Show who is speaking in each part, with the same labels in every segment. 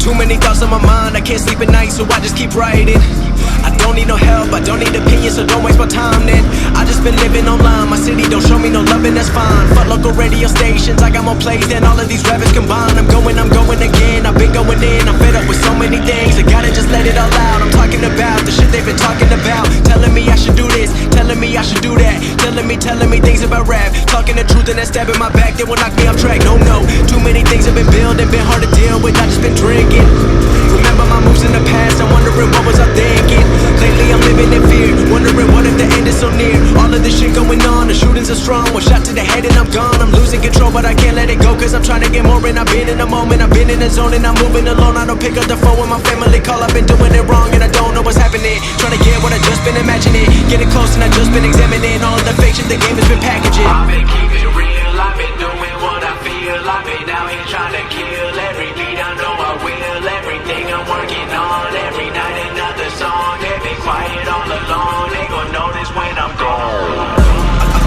Speaker 1: Too many thoughts on my mind, I can't sleep at night, so I just keep writing. I don't need no help, I don't need opinions, so don't waste my time then. I just been living online, my city don't show me no loving, that's fine. Fuck local radio stations, I got more plays than all of these rappers combined. I'm going again, I've been going in, I'm fed up with so many things. I gotta just let it all out, I'm talking about the shit they've been talking about. Telling me I should do this, telling me I should do that. Telling me things about rap. Talking the truth and that stab in my back, they will knock me off track. No, too many things have been building, been hard to deal with, I just been drinking. Remember my moves in the past, I'm wondering what was I thinking. Lately I'm living in fear, wondering what if the end is so near. All of this shit going on, the shootings are strong. One shot to the head and I'm gone, I'm losing control but I can't let it go. Cause I'm trying to get more and I've been in the moment, I've been in the zone and I'm moving alone. I don't pick up the phone when my family call, I've been doing it wrong and I don't know what's happening. Trying to get what I just been imagining, getting close and I just been examining all of the fake shit the game has been packaging.
Speaker 2: I've been keeping it real, I've been doing what I feel. I've been out here trying to kill every beat, I know I will. Everything I'm working on, every night another song. They've been quiet all along, they gon' notice when I'm gone.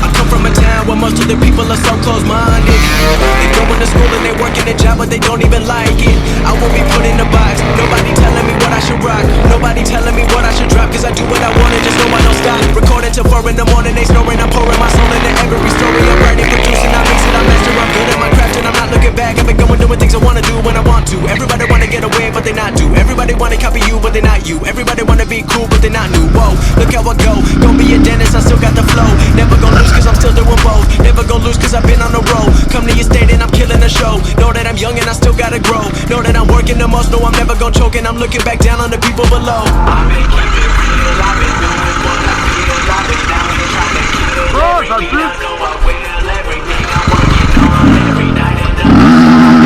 Speaker 1: I come from a town where most of the people are so close-minded. They going to school and they working a job but they don't even like it. I won't be put in a box, nobody telling me what I should rock. Nobody telling me what I should drop, cause I do what I want and just know I don't stop. Recording till 4 in the morning, they snoring, I'm pouring my soul into every story. I'm writing, producing, I mix it, I master, I'm good at my craft and I'm not looking back. I've been going doing things I wanna do when I want to. Everybody wanna get away but they not do. Everybody wanna copy you but they not you. Everybody wanna be cool but they not new. Whoa, look how I go, gon' be a dentist, I still got the flow. Never gon' lose cause I'm still doing both. Never gon' lose cause I've been on the road. Come to your state and I'm killing the show. Know that I'm young and I still gotta grow. Know that I'm working the most, know I'm never gon' choke. And I'm looking back down on the people below.
Speaker 2: I've been keeping it real, I've been doing what I feel. I've been out here trying to kill every beat, I know I will. Everything I'm working on, every night another song.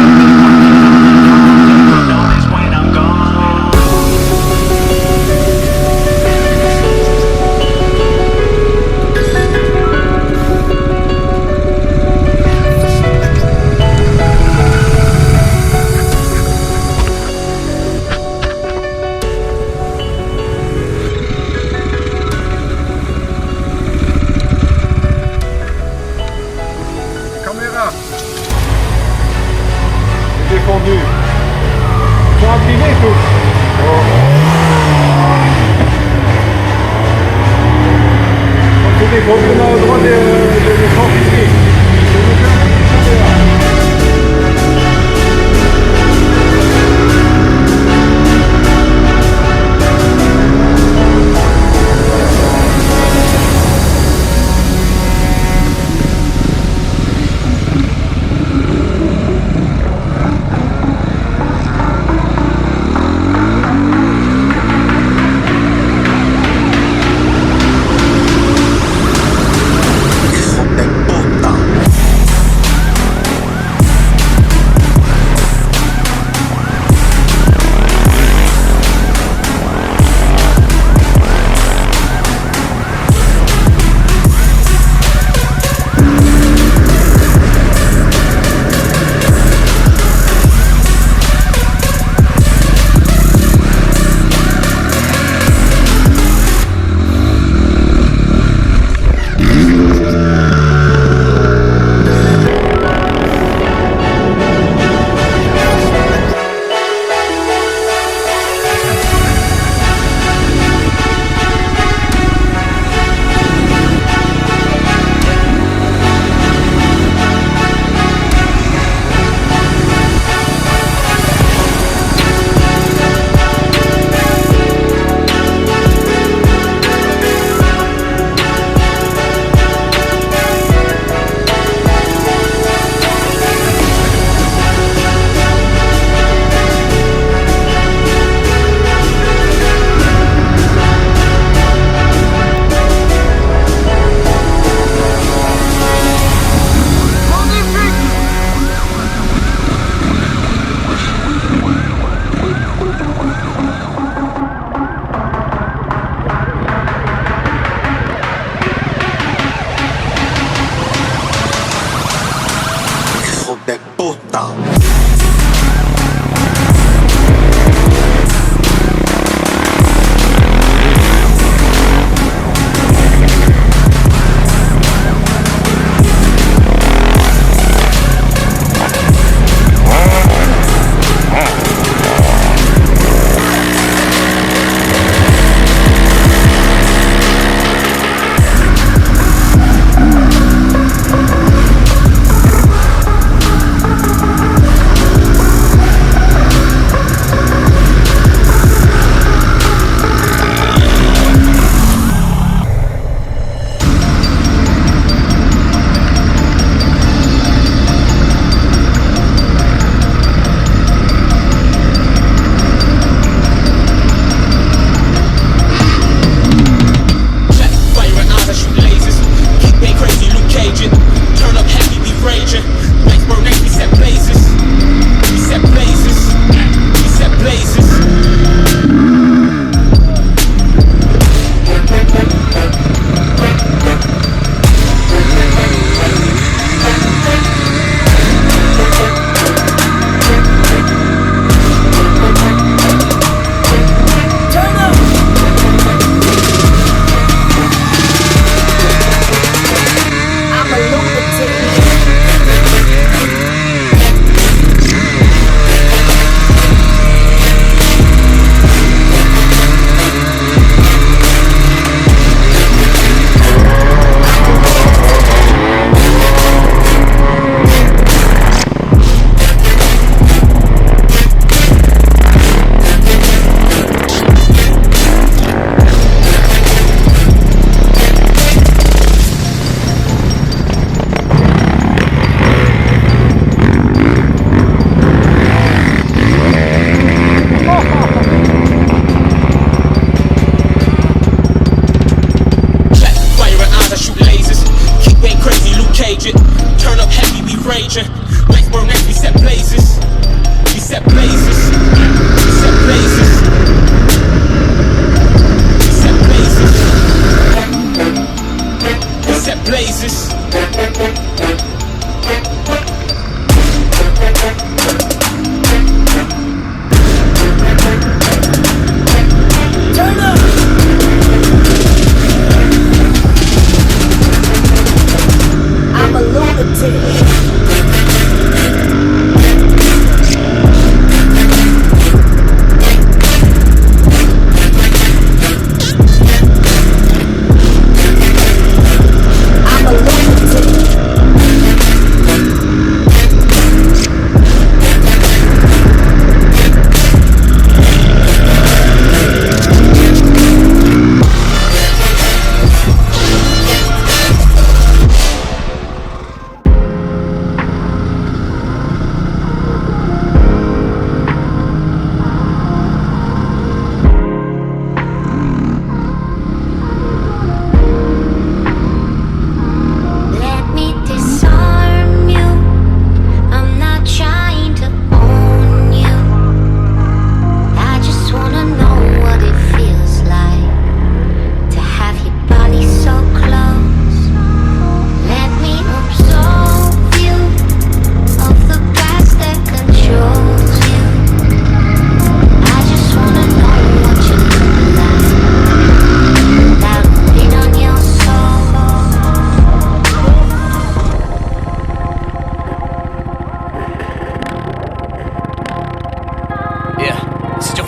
Speaker 2: They gon' notice when I'm gone.
Speaker 3: Défendu. Ils sont imprimés tous. C'est défendu, on a le droit de prendre ici.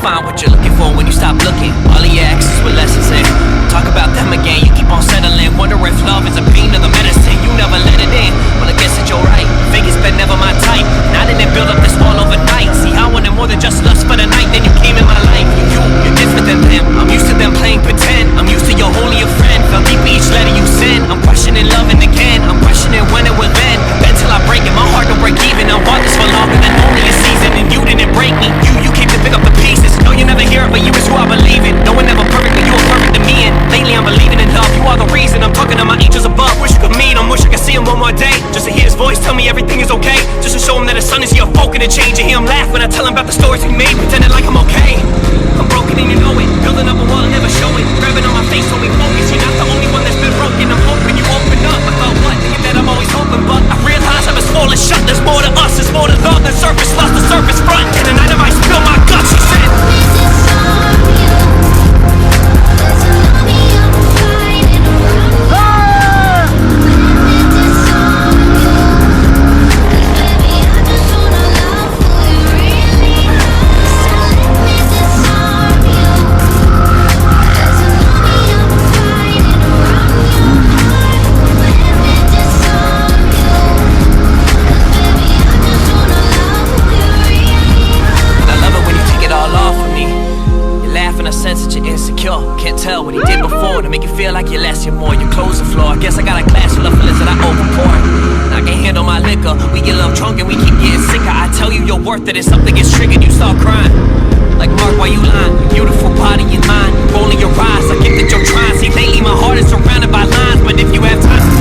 Speaker 1: find what you're looking for when you stop looking. All of your exes with lessons in. Talk about them again, you keep on settling. Wonder if love is a pain or the medicine. You never let it in. Well, I guess that you're right. Fake has been never my type. Now I didn't build up this wall overnight. See, I wanted more than just lust for the night. Then you came in my life. You're different than them. I'm used to them playing pretend. I'm used to your holier friend. Felt deep in each letter you send. I'm questioning loving again. I'm questioning when it will end. Bet till I break it, my heart don't break even. I want this for longer than only a season. And you didn't break me. You came to pick up the pieces. No, you never hear it, but you is who I believe in. No one ever perfect, but you are perfect to me. And lately I'm believing in love. You are the reason. I'm talking to my angels above. Wish you could meet him. Wish I could see him one more day. Just to hear his voice tell me everything is okay. Just to show him that his son is here, focused and change. And hear him laugh when I tell him about the stories we made, pretending like I'm okay. I'm broken and you know it. Building up a wall and never show it. Grabbing on my face, so we focus. You're not the only one that's been broken. I'm hoping you open up. I thought what? Thinking that I'm always hoping, but I realize I was falling shut. There's more to us. There's more to love than surface lust, the surface front. And the night I might spill my guts, she said. Can't tell what he did before to make you feel like you're less, you're more. You close the floor. I guess I got a glass full of feelings that I overpour. I can't handle my liquor. We get a little drunk and we keep getting sicker. I tell you you're worth it, and something gets triggered, you start crying. Like Mark, why you lying? Your beautiful body and mind, rolling your eyes. I get that you're trying. See, lately my heart is surrounded by lines, but if you have time.